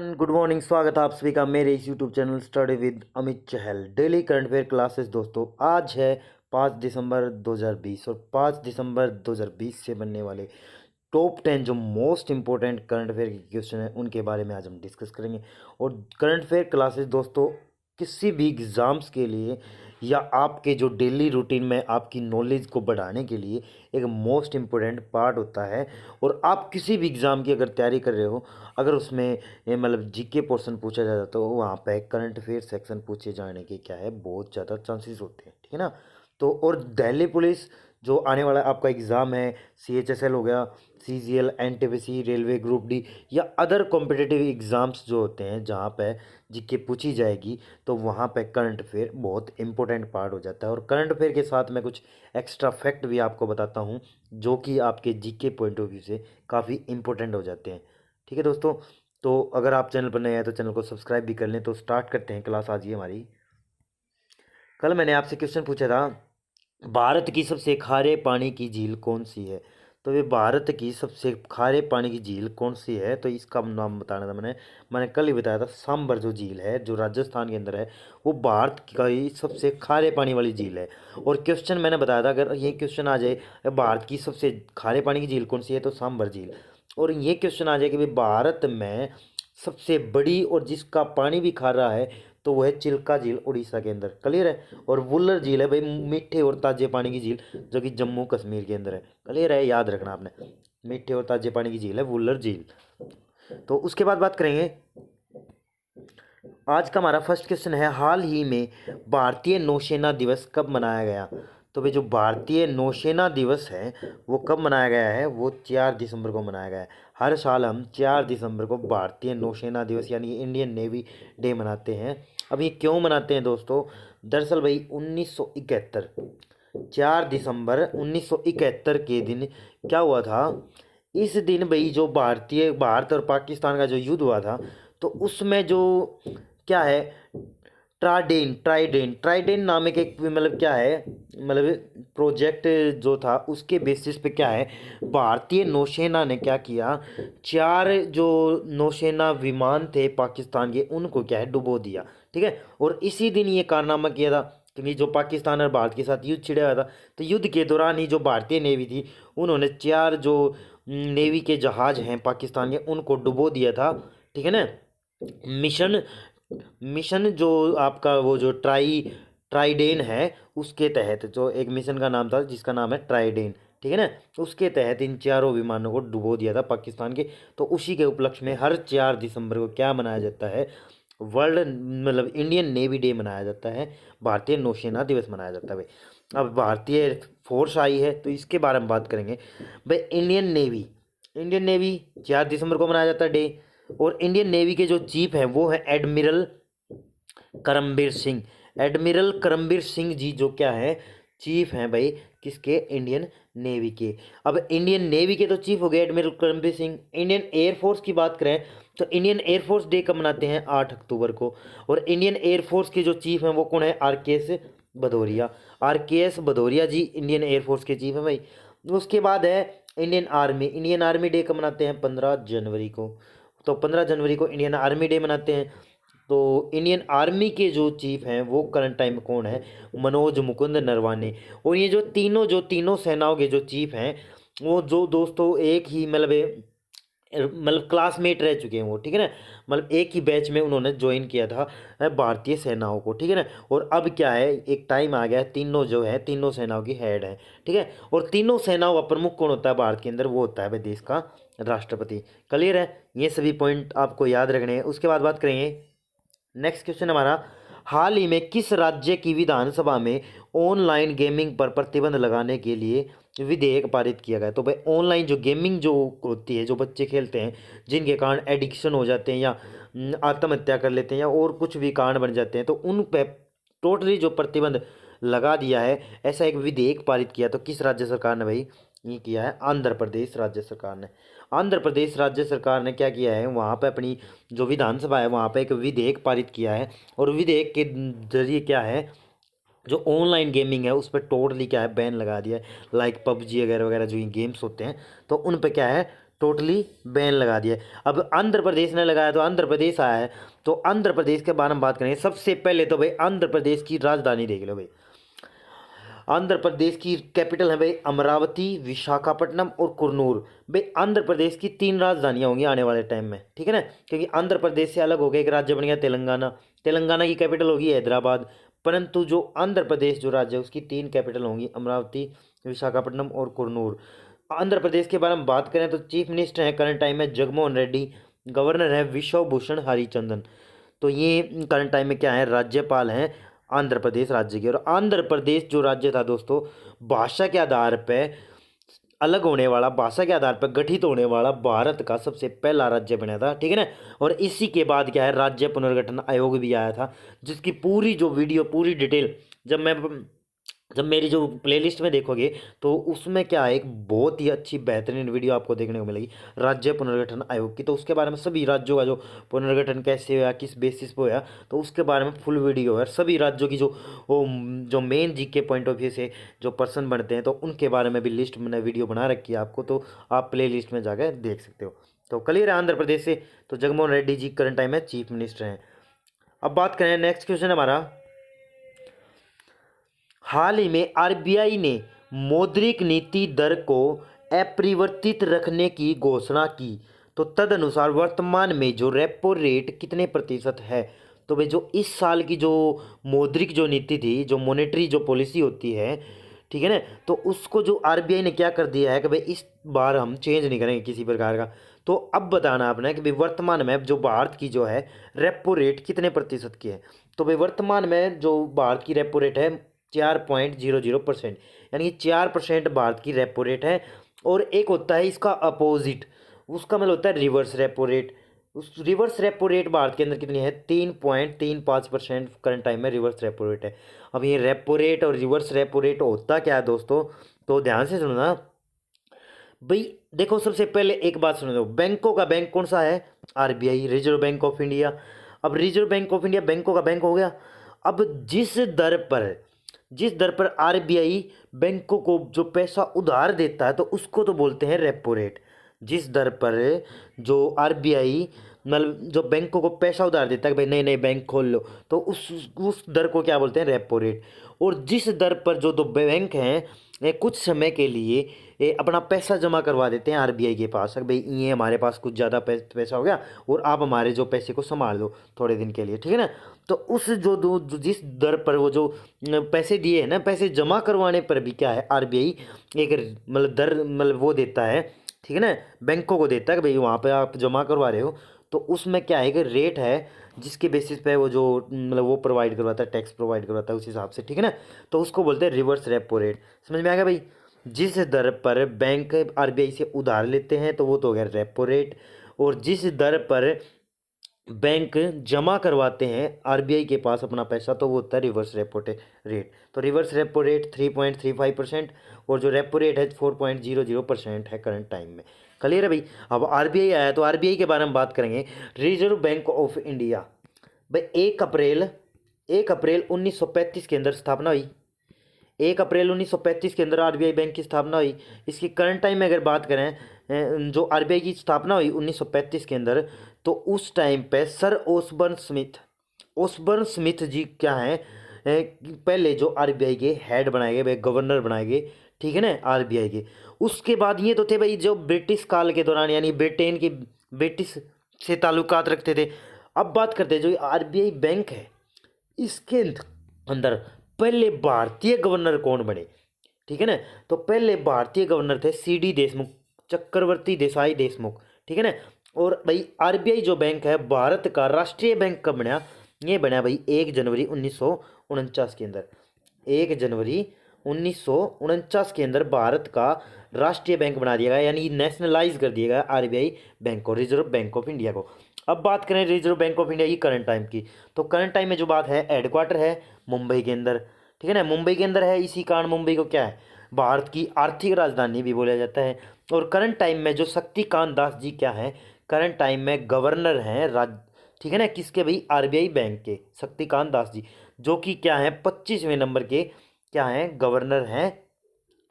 Good morning. स्वागत है आप सभी का मेरे इस YouTube channel study with Amit Chahal daily current affair classes. दोस्तों आज है 5 दिसंबर 2020 और 5 दिसंबर 2020 से बनने वाले टॉप 10 जो मोस्ट इंपॉर्टेंट करंट अफेयर के क्वेश्चन हैं उनके बारे में आज हम डिस्कस करेंगे। और करंट अफेयर क्लासेस दोस्तों किसी भी एग्ज़ाम्स के लिए या आपके जो डेली रूटीन में आपकी नॉलेज को बढ़ाने के लिए एक मोस्ट इम्पोर्टेंट पार्ट होता है। और आप किसी भी एग्ज़ाम की अगर तैयारी कर रहे हो, अगर उसमें मतलब जीके पोर्शन पूछा जाता तो वहाँ पे करंट अफेयर सेक्शन पूछे जाने के क्या है बहुत ज़्यादा चांसेस होते हैं, ठीक है ना। तो और दिल्ली पुलिस जो आने वाला आपका एग्ज़ाम है, CHSL हो गया, CGL, NTPC, railway group D या अदर कॉम्पिटिटिव एग्ज़ाम्स जो होते हैं जहाँ पे जीके पूछी जाएगी, तो वहाँ पे करंट अफेयर बहुत इंपॉर्टेंट पार्ट हो जाता है। और करंट अफेयर के साथ मैं कुछ एक्स्ट्रा फैक्ट भी आपको बताता हूँ जो कि आपके जीके पॉइंट ऑफ व्यू से काफ़ी इंपॉर्टेंट हो जाते हैं, ठीक है दोस्तों। तो अगर आप चैनल पर नए हैं तो चैनल को सब्सक्राइब भी कर लें। तो स्टार्ट करते हैं क्लास आज ही हमारी। कल मैंने आपसे क्वेश्चन पूछा था, भारत की सबसे खारे पानी की झील कौन सी है। तो ये भारत की सबसे खारे पानी की झील कौन सी है, तो इसका नाम बताना था मैंने कल ही बताया था। सांबर जो झील है जो राजस्थान के अंदर है वो भारत का ही सबसे खारे पानी वाली झील है। और क्वेश्चन मैंने बताया था, अगर ये क्वेश्चन आ जाए भारत की सबसे खारे पानी की झील कौन सी है तो सांबर झील। और ये क्वेश्चन आ जाए कि भाई भारत में सबसे बड़ी और जिसका पानी भी खारा है तो वह है चिल्का झील उड़ीसा के अंदर, क्लियर है। और वुल्लर झील है भाई मीठे और ताजे पानी की झील जो कि जम्मू कश्मीर के अंदर है, क्लियर है, याद रखना आपने। मीठे और ताजे पानी की झील है वुल्लर झील। तो उसके बाद बात करेंगे, आज का हमारा फर्स्ट क्वेश्चन है, हाल ही में भारतीय नौसेना दिवस कब मनाया गया। तो भाई जो भारतीय नौसेना दिवस है वो कब मनाया गया है, वो 4 दिसंबर को मनाया गया है। हर साल हम 4 दिसंबर को भारतीय नौसेना दिवस यानी इंडियन नेवी डे मनाते हैं। अब ये क्यों मनाते हैं दोस्तों, दरअसल भाई 1971 4 दिसंबर 1971 के दिन क्या हुआ था। इस दिन भाई जो भारत और पाकिस्तान का जो युद्ध हुआ था तो उसमें जो क्या है, ट्राइडेन ट्राइडेन नामक एक मतलब क्या है, मतलब प्रोजेक्ट जो था उसके बेसिस पे क्या है, भारतीय नौसेना ने क्या किया, 4 जो नौसेना विमान थे पाकिस्तान के उनको क्या है डुबो दिया, ठीक है। और इसी दिन ये कारनामा किया था क्योंकि जो पाकिस्तान और भारत के साथ युद्ध छिड़ा हुआ था, तो युद्ध के दौरान ही जो भारतीय नेवी थी उन्होंने 4 जो नेवी के जहाज हैं पाकिस्तान के उनको डुबो दिया था, ठीक है ना। मिशन मिशन जो आपका वो जो ट्राइडेन है उसके तहत जो एक मिशन का नाम था जिसका नाम है ट्राइडेन, ठीक है ना। उसके तहत इन चारों विमानों को डुबो दिया था पाकिस्तान के। तो उसी के उपलक्ष्य में हर 4 दिसंबर को क्या मनाया जाता है, वर्ल्ड मतलब इंडियन नेवी डे मनाया जाता है, भारतीय नौसेना दिवस मनाया जाता है भाई। अब भारतीय फोर्स आई है तो इसके बारे में बात करेंगे भाई। इंडियन नेवी 4 दिसंबर को मनाया जाता है डे। और इंडियन नेवी के जो चीफ हैं वो है करमबीर सिंह एडमिरल करमबीर सिंह जी, जो क्या है चीफ हैं भाई किसके, इंडियन नेवी के। अब इंडियन नेवी के तो चीफ हो गए admiral Karambir Singh. Indian air force की बात करें तो इंडियन एयरफोर्स डे कब मनाते हैं, 8 अक्टूबर को। और इंडियन एयरफोर्स के जो चीफ हैं वो कौन है, आर के एस भदौरिया जी इंडियन एयरफोर्स के चीफ हैं भाई। उसके बाद है इंडियन आर्मी डे कब मनाते हैं, 15 जनवरी को। तो 15 जनवरी को इंडियन आर्मी डे मनाते हैं। तो इंडियन आर्मी के जो चीफ हैं वो करंट टाइम में कौन है, मनोज मुकुंद नरवाने। और ये जो तीनों सेनाओं के जो चीफ हैं वो जो दोस्तों एक ही मतलब क्लासमेट रह चुके हैं वो, ठीक है ना। मतलब एक ही बैच में उन्होंने ज्वाइन किया था भारतीय सेनाओं को, ठीक है ना। और अब क्या है, एक टाइम आ गया है, तीनों जो है तीनों सेनाओं की हेड है, ठीक है। और तीनों सेनाओं का प्रमुख कौन होता है भारत के अंदर, वो होता है भाई देश का राष्ट्रपति, क्लियर है। ये सभी पॉइंट आपको याद रखने हैं। उसके बाद बात करेंगे, नेक्स्ट क्वेश्चन हमारा, हाल ही में किस राज्य की विधानसभा में ऑनलाइन गेमिंग पर प्रतिबंध लगाने के लिए विधेयक पारित किया गया। तो भाई ऑनलाइन जो गेमिंग जो होती है, जो बच्चे खेलते हैं जिनके कारण एडिक्शन हो जाते हैं या आत्महत्या कर लेते हैं या और कुछ भी कारण बन जाते हैं, तो उन पे टोटली जो प्रतिबंध लगा दिया है, ऐसा एक विधेयक पारित किया। तो किस राज्य सरकार ने भाई ये किया है, आंध्र प्रदेश राज्य सरकार ने। आंध्र प्रदेश राज्य सरकार ने क्या किया है, वहाँ पे अपनी जो विधानसभा है वहाँ पे एक विधेयक पारित किया है। और विधेयक के जरिए क्या है, जो ऑनलाइन गेमिंग है उस पर टोटली क्या है बैन लगा दिया है, लाइक पबजी वगैरह वगैरह जो ये गेम्स होते हैं तो उन पे क्या है टोटली बैन लगा दिया है। अब आंध्र प्रदेश ने लगाया तो आंध्र प्रदेश आया है, तो आंध्र प्रदेश के बारे में बात करेंगे। सबसे पहले तो भाई आंध्र प्रदेश की राजधानी देख लो भाई। आंध्र प्रदेश की कैपिटल है भाई अमरावती, विशाखापट्टनम और कुरनूर। भाई आंध्र प्रदेश की 3 राजधानियां होंगी आने वाले टाइम में, ठीक है ना, क्योंकि आंध्र प्रदेश से अलग हो गया, एक राज्य बन गया तेलंगाना। तेलंगाना की कैपिटल होगी हैदराबाद, परंतु जो आंध्र प्रदेश जो राज्य है उसकी 3 कैपिटल होंगी, अमरावती, विशाखापट्टनम और कुरनूर। आंध्र प्रदेश के बारे में बात करें तो चीफ मिनिस्टर हैं करंट टाइम में जगनमोहन रेड्डी, गवर्नर है विश्व भूषण हरिचंदन। तो ये करंट टाइम में क्या है, राज्यपाल हैं आंध्र प्रदेश राज्य के। और आंध्र प्रदेश जो राज्य था दोस्तों, भाषा के आधार पे अलग होने वाला, भाषा के आधार पर गठित होने वाला भारत का सबसे पहला राज्य बना था, ठीक है ना। और इसी के बाद क्या है, राज्य पुनर्गठन आयोग भी आया था, जिसकी पूरी जो वीडियो, पूरी डिटेल जब मेरी जो प्लेलिस्ट में देखोगे तो उसमें क्या है, एक बहुत ही अच्छी बेहतरीन वीडियो आपको देखने को मिलेगी राज्य पुनर्गठन आयोग की। तो उसके बारे में सभी राज्यों का जो पुनर्गठन कैसे हुआ, किस बेसिस पे हुआ, तो उसके बारे में फुल वीडियो है। सभी राज्यों की जो main GK point of view से जो पर्सन बनते हैं, तो उनके बारे में भी लिस्ट मैंने वीडियो बना रखी है आपको, तो आप प्ले लिस्ट में जाकर देख सकते हो। तो क्लियर है आंध्र प्रदेश से। तो जगनमोहन रेड्डी जी करंट टाइम में चीफ मिनिस्टर हैं। अब बात करें, नेक्स्ट क्वेश्चन हमारा, हाल ही में आरबीआई ने मौद्रिक नीति दर को अपरिवर्तित रखने की घोषणा की, तो तदनुसार वर्तमान में जो रेपो रेट कितने प्रतिशत है। तो भाई जो इस साल की जो मौद्रिक जो नीति थी, जो मॉनेटरी जो पॉलिसी होती है, ठीक है ना, तो उसको जो आरबीआई ने क्या कर दिया है कि भाई इस बार हम चेंज नहीं करेंगे किसी प्रकार का। तो अब बताना आपने कि भाई वर्तमान में जो भारत की जो है रेपो रेट कितने प्रतिशत की है। तो भाई वर्तमान में जो भारत की रेपो रेट है 4.00%, यानी कि 4% भारत की रेपो रेट है। और एक होता है इसका अपोजिट, उसका मतलब होता है रिवर्स रेपो रेट। उस रिवर्स रेपो रेट भारत के अंदर कितनी है, 3.35% करंट टाइम में रिवर्स रेपो रेट है। अब ये रेपो रेट और रिवर्स रेपो रेट होता क्या है दोस्तों, तो ध्यान से सुनो ना भाई। देखो सबसे पहले एक बात सुनो, दो बैंकों का बैंक कौन सा है, RBI, reserve bank of India. अब रिजर्व बैंक ऑफ इंडिया बैंकों का बैंक हो गया। अब जिस दर पर आरबीआई बैंकों को जो पैसा उधार देता है, तो उसको तो बोलते हैं रेपो रेट। जिस दर पर जो आरबीआई मतलब जो बैंकों को पैसा उधार देता है कि भाई नए नए बैंक खोल लो, तो उस दर को क्या बोलते हैं, रेपो रेट। और जिस दर पर जो दो बैंक हैं ये कुछ समय के लिए ये अपना पैसा जमा करवा देते हैं आरबीआई के पास, भाई ये हमारे पास कुछ ज़्यादा पैसा हो गया और आप हमारे जो पैसे को संभाल लो थोड़े दिन के लिए, ठीक है ना। तो उस जिस दर पर वो जो पैसे दिए हैं ना, पैसे जमा करवाने पर भी क्या है, आरबीआई एक मतलब दर मतलब वो देता है, ठीक है ना, बैंकों को देता है कि भाई वहाँ पे आप जमा करवा रहे हो, तो उसमें क्या है कि रेट है जिसके बेसिस पे वो जो मतलब वो प्रोवाइड करवाता है, टैक्स प्रोवाइड करवाता है उस हिसाब से, ठीक है ना। तो उसको बोलते हैं रिवर्स रेपो रेट। समझ में आ गया भाई। जिस दर पर बैंक आरबीआई से उधार लेते हैं तो वो तो हो गया रेपो रेट, और जिस दर पर बैंक जमा करवाते हैं आरबीआई के पास अपना पैसा, तो वो होता है रिवर्स रेपो रेट। तो रिवर्स रेपो रेट 3.35% और जो रेपो रेट है 4.00% है करंट टाइम में। क्लियर है भाई। अब आरबीआई आया तो आरबीआई के बारे में बात करेंगे। रिजर्व बैंक ऑफ इंडिया भाई 1 अप्रैल 1935 के अंदर स्थापना हुई। 1 अप्रैल 1935 के अंदर आरबीआई बैंक की स्थापना हुई। इसकी करंट टाइम में अगर बात करें, जो आरबीआई की स्थापना हुई 1935 के अंदर, तो उस टाइम पे सर ओसबर्न स्मिथ जी क्या हैं, पहले जो आरबीआई के हेड बनाए गए, गवर्नर बनाए गए, ठीक है ना, आरबीआई के। उसके बाद ये तो थे भाई जो ब्रिटिश काल के दौरान, यानी ब्रिटिश से ताल्लुकात रखते थे। अब बात करते हैं जो आरबीआई बैंक है, इसके अंदर पहले भारतीय गवर्नर कौन बने, ठीक है ना। तो पहले भारतीय गवर्नर थे सीडी देशमुख, चक्रवर्ती देसाई देशमुख, ठीक है ना। और भाई आरबीआई जो बैंक है भारत का राष्ट्रीय बैंक कब बना, ये बना भाई 1 जनवरी 1949 के अंदर। 1 जनवरी 1949 के अंदर भारत का राष्ट्रीय बैंक बना दिया गया, यानी नेशनलाइज कर दिया गया आरबीआई बैंक को, रिजर्व बैंक ऑफ इंडिया को। अब बात करें रिजर्व बैंक ऑफ इंडिया की करंट टाइम की, तो करंट टाइम में जो बात है, हेडक्वार्टर है मुंबई के अंदर, ठीक है ना, मुंबई के अंदर है। इसी कारण मुंबई को क्या है, भारत की आर्थिक राजधानी भी बोला जाता है। और करंट टाइम में जो शक्तिकांत दास जी क्या है, करंट टाइम में गवर्नर हैं ठीक है ना, किसके भाई, आरबीआई बैंक के, शक्तिकांत दास जी, जो कि क्या है 25वें नंबर के क्या हैं, गवर्नर हैं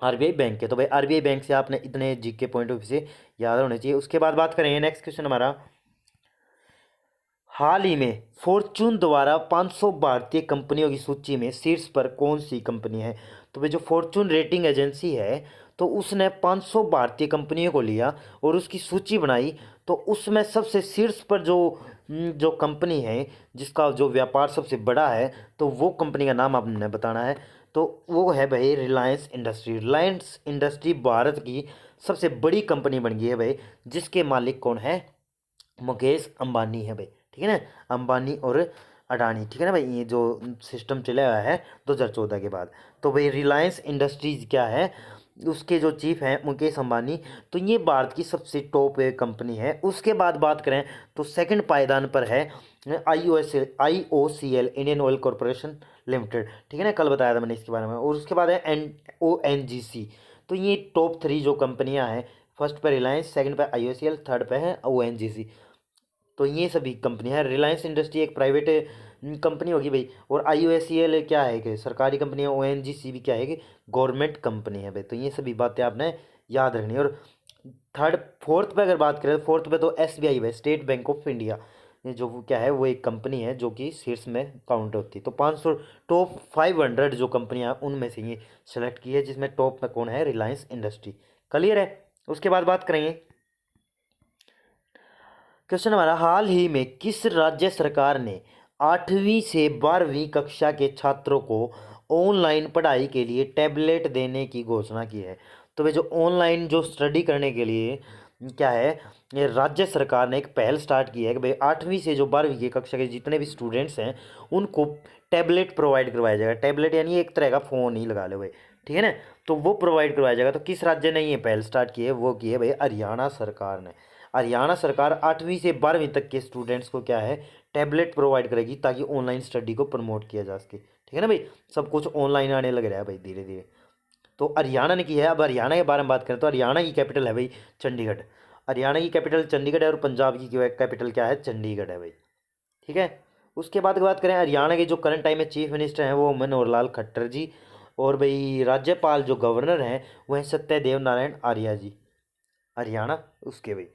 आरबीआई बैंक है। तो भाई आरबीआई बैंक से आपने इतने जीके पॉइंट ऑफ से याद होने चाहिए। उसके बाद बात करेंगे, नेक्स्ट क्वेश्चन हमारा, हाल ही में फॉर्चून द्वारा 500 भारतीय कंपनियों की सूची में शीर्ष पर कौन सी कंपनी है? तो भाई जो फॉर्चून रेटिंग एजेंसी है, तो उसने 500 भारतीय कंपनियों को लिया और उसकी सूची बनाई। तो उसमें सबसे शीर्ष पर जो कंपनी है जिसका जो व्यापार सबसे बड़ा है, तो वो कंपनी का नाम आपने बताना है। तो वो है भाई रिलायंस इंडस्ट्री। रिलायंस इंडस्ट्री भारत की सबसे बड़ी कंपनी बन गई है भाई, जिसके मालिक कौन है? मुकेश अंबानी है भाई, ठीक है ना, अंबानी और अडानी, ठीक है ना भाई, ये जो सिस्टम चला हुआ है 2014 के बाद। तो भाई रिलायंस इंडस्ट्रीज क्या है, उसके जो चीफ हैं मुकेश अंबानी, तो ये भारत की सबसे टॉप कंपनी है। उसके बाद बात करें तो सेकंड पायदान पर है IOCL Indian oil corporation limited, ठीक है ना, कल बताया था मैंने इसके बारे में। और उसके बाद है ONGC। तो ये टॉप 3 जो कंपनियां हैं, फर्स्ट पे रिलायंस, सेकंड पे IOCL, थर्ड पे है ONGC। तो ये सभी कंपनी है। रिलायंस इंडस्ट्री एक प्राइवेट कंपनी होगी भाई, और IOCL क्या है कि सरकारी कंपनी है, ONGC भी क्या है कि गवर्नमेंट कंपनी है भाई। तो ये सभी बातें आपने याद रखनी है। और फोर्थ पे अगर बात करें, तो फोर्थ पे तो SBI है, स्टेट बैंक ऑफ इंडिया। ये जो वो क्या है, वो एक कंपनी है जो कि शीर्ष में काउंट होती है। तो 500 टॉप 500 जो कंपनियां उनमें से ये सेलेक्ट की है, जिसमें टॉप में कौन है? रिलायंस इंडस्ट्री। क्लियर है? उसके बाद बात करेंगे, क्वेश्चन हमारा, हाल ही में किस राज्य सरकार ने 8वीं से 12वीं कक्षा के छात्रों को ऑनलाइन पढ़ाई के लिए टैबलेट देने की घोषणा की है? तो वे जो ऑनलाइन जो स्टडी करने के लिए क्या है, ये राज्य सरकार ने एक पहल स्टार्ट की है कि भाई 8वीं से जो 12वीं की कक्षा के जितने भी स्टूडेंट्स हैं उनको टैबलेट प्रोवाइड करवाया जाएगा। टैबलेट यानी एक तरह का फ़ोन ही लगा लो भाई, ठीक है ना। तो वो प्रोवाइड करवाया जाएगा। तो किस राज्य ने ये पहल स्टार्ट की है? वो की है भाई हरियाणा सरकार ने। हरियाणा सरकार 8वीं से 12वीं तक के स्टूडेंट्स को क्या है, टैबलेट प्रोवाइड करेगी, ताकि ऑनलाइन स्टडी को प्रमोट किया जा सके, ठीक है ना भाई। सब कुछ ऑनलाइन आने लग रहा है भाई धीरे धीरे। तो हरियाणा ने की है। अब हरियाणा के बारे में बात करें तो हरियाणा की कैपिटल है भाई चंडीगढ़। हरियाणा की कैपिटल चंडीगढ़ है, और पंजाब की कैपिटल क्या है? चंडीगढ़ है भाई, ठीक है। उसके बाद की बात करें, हरियाणा के जो करंट टाइम में चीफ मिनिस्टर हैं वो मनोहर लाल खट्टर जी, और भाई राज्यपाल जो गवर्नर हैं वो हैं सत्यदेव नारायण आर्य जी, हरियाणा। उसके भाई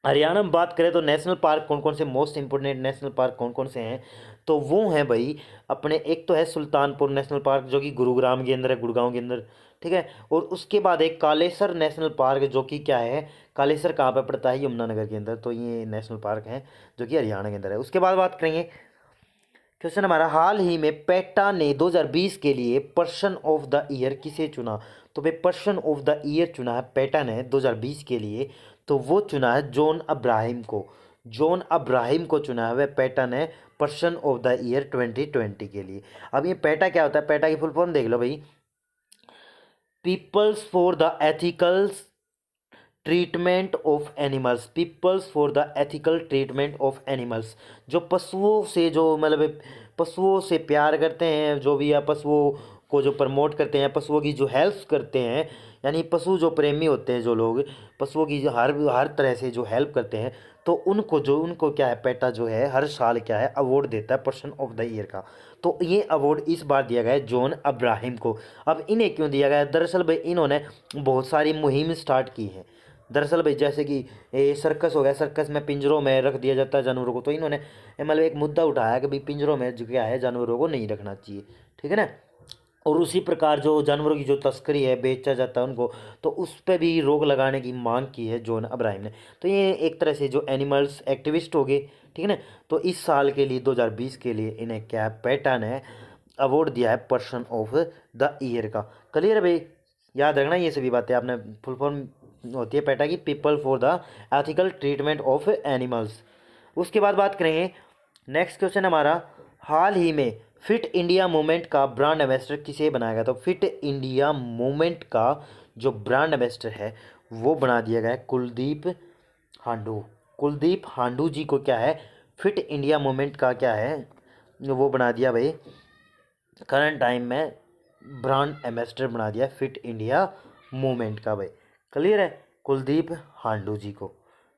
हरियाणा में बात करें तो नेशनल पार्क कौन कौन से, मोस्ट इंपोर्टेंट नेशनल पार्क कौन कौन से हैं, तो वो हैं भाई अपने, एक तो है सुल्तानपुर नेशनल पार्क जो कि गुरुग्राम के अंदर है, गुड़गांव के अंदर, ठीक है। और उसके बाद एक कालेसर नेशनल पार्क जो कि क्या है, कालेसर कहाँ पर पड़ता है? यमुनानगर के अंदर। तो ये नेशनल पार्क हैं जो कि हरियाणा के अंदर है। उसके बाद बात करेंगे, क्वेश्चन हमारा, हाल ही में पेटा ने 2020 के लिए पर्सन ऑफ द ईयर किसे चुना? तो भाई पर्सन ऑफ द ईयर चुना है पेटा ने 2020 के लिए, तो वो चुना है जॉन अब्राहिम को। जॉन अब्राहिम को चुना है वह पेटा ने पर्सन ऑफ द ईयर 2020 के लिए। अब ये पेटा क्या होता है? पेटा की फुल फॉर्म देख लो भाई, peoples for the ethicals treatment of animals. Peoples for the ethical treatment of animals, जो पशुओं से जो मतलब पशुओं से प्यार करते हैं, जो भी या पशुओं को जो प्रमोट करते हैं, पशुओं की जो हेल्प करते हैं, यानी पशु जो प्रेमी होते हैं, जो लोग पशुओं की जो हर हर तरह से जो हेल्प करते हैं, तो उनको क्या है, पेटा जो है हर साल क्या है अवार्ड देता है पर्सन ऑफ द ईयर का। तो ये अवार्ड इस बार दिया गया है जॉन अब्राहिम को। अब इन्हें क्यों दिया गया है? दरअसल भाई इन्होंने बहुत सारी मुहिम स्टार्ट की है। दरअसल भाई जैसे कि ये सर्कस हो गया, सर्कस में पिंजरों में रख दिया जाता है जानवरों को, तो इन्होंने मतलब एक मुद्दा उठाया कि भाई पिंजरों में जो क्या है जानवरों को नहीं रखना चाहिए, ठीक है ना। और उसी प्रकार जो जानवरों की जो तस्करी है, बेचा जाता है उनको, तो उस पर भी रोक लगाने की मांग की है जॉन अब्राहिम ने। तो ये एक तरह से जो एनिमल्स एक्टिविस्ट हो गए, ठीक है ना। तो इस साल के लिए 2020 के लिए इन्हें क्या है, पेटा ने अवार्ड दिया है पर्सन ऑफ द ईयर का। क्लियर है भाई? याद रखना ये सभी बातें आपने। फुल फॉर्म होती है पेटा की people for the ethical treatment of animals. उसके बाद बात करेंगे, नेक्स्ट क्वेश्चन हमारा, हाल ही में फिट इंडिया मूवमेंट का ब्रांड एम्बेसडर किसे बनाया गया? तो फिट इंडिया मूवमेंट का जो ब्रांड एम्बेसडर है वो बना दिया गया है कुलदीप हांडू। कुलदीप हांडू जी को क्या है, फिट इंडिया मूवमेंट का क्या है, वो बना दिया भाई, करंट टाइम में ब्रांड एम्बेसडर बना दिया फिट इंडिया मूवमेंट का भाई। क्लियर है? कुलदीप हांडू जी को।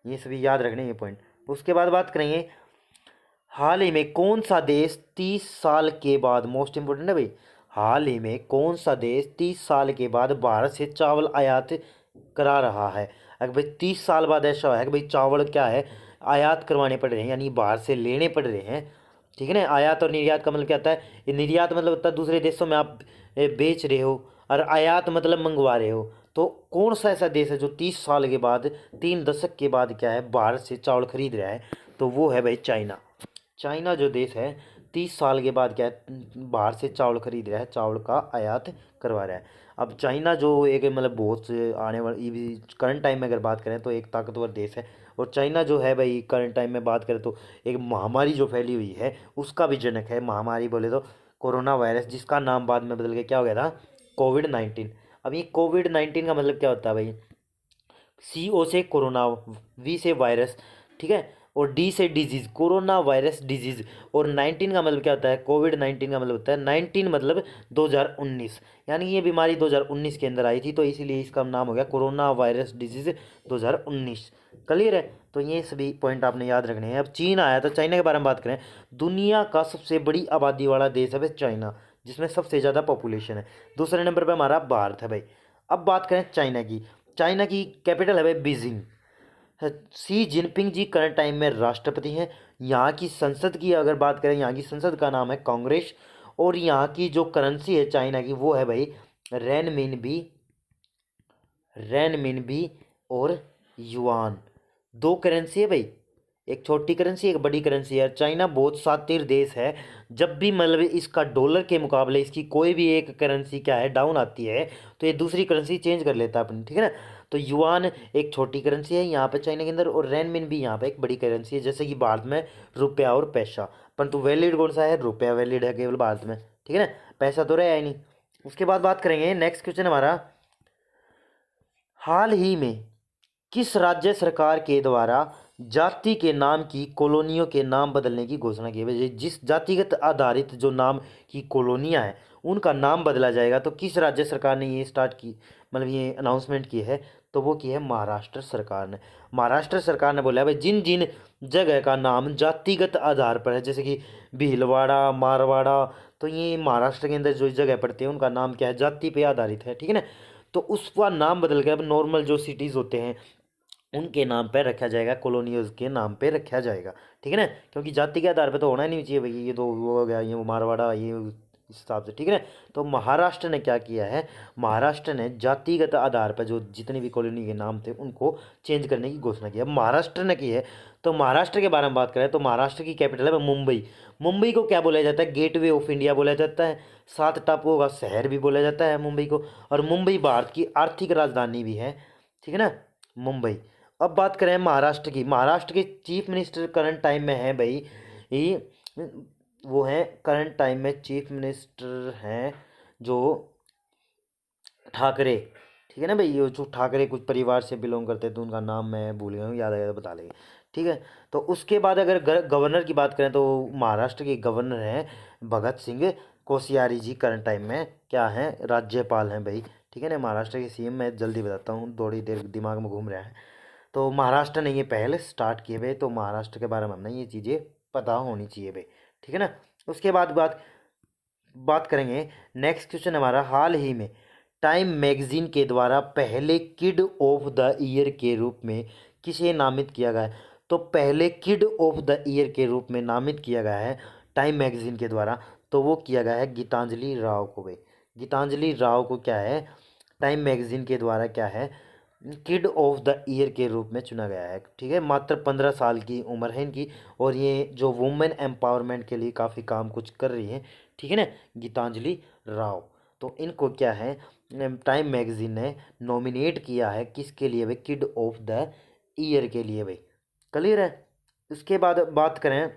ये सभी याद रखने ये पॉइंट। उसके बाद बात करेंगे, हाल ही में कौन सा देश 30 साल के बाद, मोस्ट इंपोर्टेंट है भाई, हाल ही में कौन सा देश 30 साल के बाद भारत से चावल आयात करा रहा है? अगर भाई 30 साल बाद ऐसा है कि भाई चावल क्या है, आयात करवाने पड़ रहे हैं, यानी बाहर से लेने पड़ रहे हैं। ठीक है ना। आयात और निर्यात का मतलब क्या होता है? ये निर्यात मतलब होता है दूसरे देशों में आप बेच रहे हो, और आयात मतलब मंगवा रहे हो। तो कौन सा ऐसा देश है जो 30 साल के बाद, 3 दशक के बाद क्या है, भारत से चावल खरीद रहा है? तो वो है भाई चाइना। चाइना जो देश है 30 साल के बाद क्या है, बाहर से चावल खरीद रहा है, चावल का आयात करवा रहा है। अब चाइना जो एक मतलब बहुत से आने वाली करंट टाइम में अगर बात करें तो एक ताकतवर देश है। और चाइना जो है भाई करंट टाइम में बात करें तो एक महामारी जो फैली हुई है उसका भी जनक है। महामारी बोले तो कोरोना वायरस, जिसका नाम बाद में बदल के क्या हो गया था, कोविड-19। अब ये कोविड-19 का मतलब क्या होता है भाई? CO से कोरोना, V से वायरस, ठीक है, और D से डिजीज, कोरोना वायरस डिजीज। और 19 का मतलब क्या होता है? कोविड-19 का मतलब होता है 19 मतलब 2019, यानी ये बीमारी 2019 के अंदर आई थी, तो इसीलिए इसका नाम हो गया कोरोना वायरस डिजीज 2019। क्लियर है? तो ये सभी पॉइंट आपने याद रखने हैं। अब चीन आया, तो चाइना के बारे में बात करें। दुनिया का सबसे बड़ी आबादी वाला देश है भाई चाइना, जिसमें सबसे ज़्यादा पॉपुलेशन है। दूसरे नंबर पर हमारा भारत है भाई। अब बात करें चाइना की। चाइना की कैपिटल है भाई बीजिंग। सी जिनपिंग जी करंट टाइम में राष्ट्रपति हैं। यहाँ की संसद की अगर बात करें, यहाँ की संसद का नाम है कांग्रेस। और यहाँ की जो करेंसी है चाइना की वो है भाई रेनमिनबी, रेनमिनबी और युआन। दो करेंसी है भाई, एक छोटी करेंसी एक बड़ी करेंसी है। चाइना बहुत शातिर देश है। जब भी मतलब इसका डॉलर के मुकाबले इसकी कोई भी एक करेंसी क्या है डाउन आती है, तो ये दूसरी करेंसी चेंज कर लेता है अपनी। ठीक है ना। तो युआन एक छोटी करेंसी है यहाँ पे चाइना के अंदर, और रेनमिन भी यहाँ पे एक बड़ी करेंसी है, जैसे कि भारत में रुपया और पैसा। परंतु वैलिड कौन सा है? रुपया वैलिड है केवल भारत में। ठीक है ना, पैसा तो रहा ही नहीं। उसके बाद बात करेंगे, नेक्स्ट क्वेश्चन हमारा, हाल ही में किस राज्य सरकार के द्वारा जाति के नाम की कॉलोनियों के नाम बदलने की घोषणा की है? जिस जातिगत आधारित जो नाम की कॉलोनियां हैं उनका नाम बदला जाएगा, तो किस राज्य सरकार ने ये स्टार्ट की, मतलब ये अनाउंसमेंट की है? तो वो की है महाराष्ट्र सरकार ने। महाराष्ट्र सरकार ने बोला है भाई जिन जिन जगह का नाम जातिगत आधार पर है, जैसे कि भीलवाड़ा, मारवाड़ा, तो ये महाराष्ट्र के अंदर जो जगह पड़ती है उनका नाम क्या है, जाति पे आधारित है। ठीक है ना। तो उसका नाम बदल के अब नॉर्मल जो सिटीज़ होते हैं उनके नाम पे रखा जाएगा, कॉलोनियोज के नाम पे रखा जाएगा। ठीक है ना, क्योंकि जाति के आधार पे तो होना ही नहीं चाहिए भाई, ये तो वो हो गया, ये वो मारवाड़ा, ये इस हिसाब से। ठीक है ना। तो महाराष्ट्र ने क्या किया है, महाराष्ट्र ने जातिगत आधार पर जो जितनी भी कॉलोनी के नाम थे उनको चेंज करने की घोषणा की है, महाराष्ट्र ने की है। तो महाराष्ट्र के बारे में बात करें तो महाराष्ट्र की कैपिटल है मुंबई। मुंबई को क्या बोला जाता है? गेटवे ऑफ इंडिया बोला जाता है। 7 टापुओं का शहर भी बोला जाता है मुंबई को। और मुंबई भारत की आर्थिक राजधानी भी है। ठीक है ना, मुंबई। अब बात करें महाराष्ट्र की। महाराष्ट्र के चीफ मिनिस्टर करंट टाइम में हैं भाई, ये वो हैं करंट टाइम में चीफ मिनिस्टर हैं जो ठाकरे। ठीक है ना भाई, ये जो ठाकरे कुछ परिवार से बिलोंग करते हैं, तो उनका नाम मैं भूल गया हूँ, याद आएगा तो बता लेंगे। ठीक है। तो उसके बाद अगर गवर्नर की बात करें तो महाराष्ट्र के गवर्नर हैं भगत सिंह कोश्यारी जी, करंट टाइम में क्या हैं, राज्यपाल हैं भाई। ठीक है ना। महाराष्ट्र के CM मैं जल्दी बताता हूँ, थोड़ी देर दिमाग में घूम रहा है। तो महाराष्ट्र ने ये पहले स्टार्ट किए भाई, तो महाराष्ट्र के बारे में हमने ये चीज़ें पता होनी चाहिए भाई। ठीक है ना। उसके बाद बात बात करेंगे, नेक्स्ट क्वेश्चन हमारा, हाल ही में टाइम मैगजीन के द्वारा पहले किड ऑफ द ईयर के रूप में किसे नामित किया गया है? तो पहले किड ऑफ द ईयर के रूप में नामित किया गया है टाइम मैगजीन के द्वारा, तो वो किया गया है गीतांजलि राव को भाई। गीतांजलि राव को क्या है, टाइम मैगजीन के द्वारा क्या है, किड ऑफ द ईयर के रूप में चुना गया है। ठीक है। मात्र 15 साल की उम्र है इनकी, और ये जो वुमेन एम्पावरमेंट के लिए काफ़ी काम कुछ कर रही हैं। ठीक है ना, गीतांजलि राव। तो इनको क्या है, टाइम मैगजीन ने नॉमिनेट किया है किसके लिए भाई, किड ऑफ द ईयर के लिए भाई। क्लियर है। उसके बाद बात करें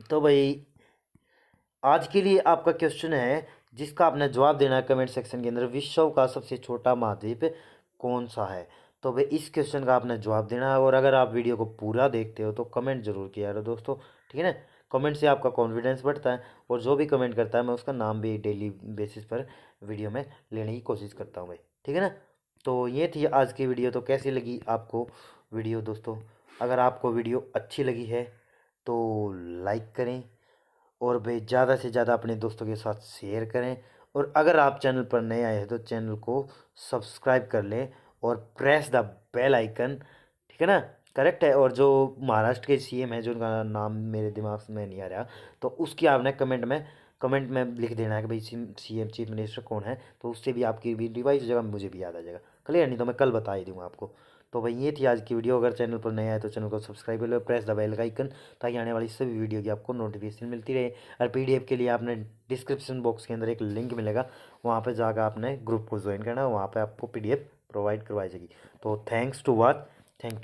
तो भाई आज के लिए आपका क्वेश्चन है जिसका आपने जवाब देना है कमेंट सेक्शन के अंदर, विश्व का सबसे छोटा महाद्वीप कौन सा है? तो भाई इस क्वेश्चन का आपने जवाब देना है, और अगर आप वीडियो को पूरा देखते हो तो कमेंट जरूर किया करो दोस्तों। ठीक है ना। कमेंट से आपका कॉन्फिडेंस बढ़ता है, और जो भी कमेंट करता है मैं उसका नाम भी डेली बेसिस पर वीडियो में लेने की कोशिश करता हूँ भाई। ठीक है ना। तो ये थी आज की वीडियो। तो कैसी लगी आपको वीडियो दोस्तों? अगर आपको वीडियो अच्छी लगी है तो लाइक करें, और भाई ज़्यादा से ज़्यादा अपने दोस्तों के साथ शेयर करें, और अगर आप चैनल पर नए आए हैं तो चैनल को सब्सक्राइब कर लें और प्रेस द बेल आइकन, ठीक है ना। करेक्ट है। और जो महाराष्ट्र के सीएम है, जो उनका नाम मेरे दिमाग में नहीं आ रहा, तो उसकी आपने कमेंट में लिख देना है कि भाई सीएम चीफ मिनिस्टर कौन है, तो उससे भी आपकी भी डिवाइस हो जाएगा, मुझे भी याद आ जाएगा। क्लियर? नहीं तो मैं कल बता ही दूंगा आपको। तो भाई ये थी आज की वीडियो। अगर चैनल पर नया है तो चैनल को सब्सक्राइब कर लो, प्रेस द बेल आइकन, ताकि आने वाली सभी वीडियो की आपको नोटिफिकेशन मिलती रहे। और पीडीएफ के लिए आपने डिस्क्रिप्शन बॉक्स के अंदर एक लिंक मिलेगा, वहाँ पर जाकर आपने ग्रुप को ज्वाइन करना है, वहाँ पर आपको पीडीएफ प्रोवाइड करवाई जाएगी। तो thanks to watch. Thank you.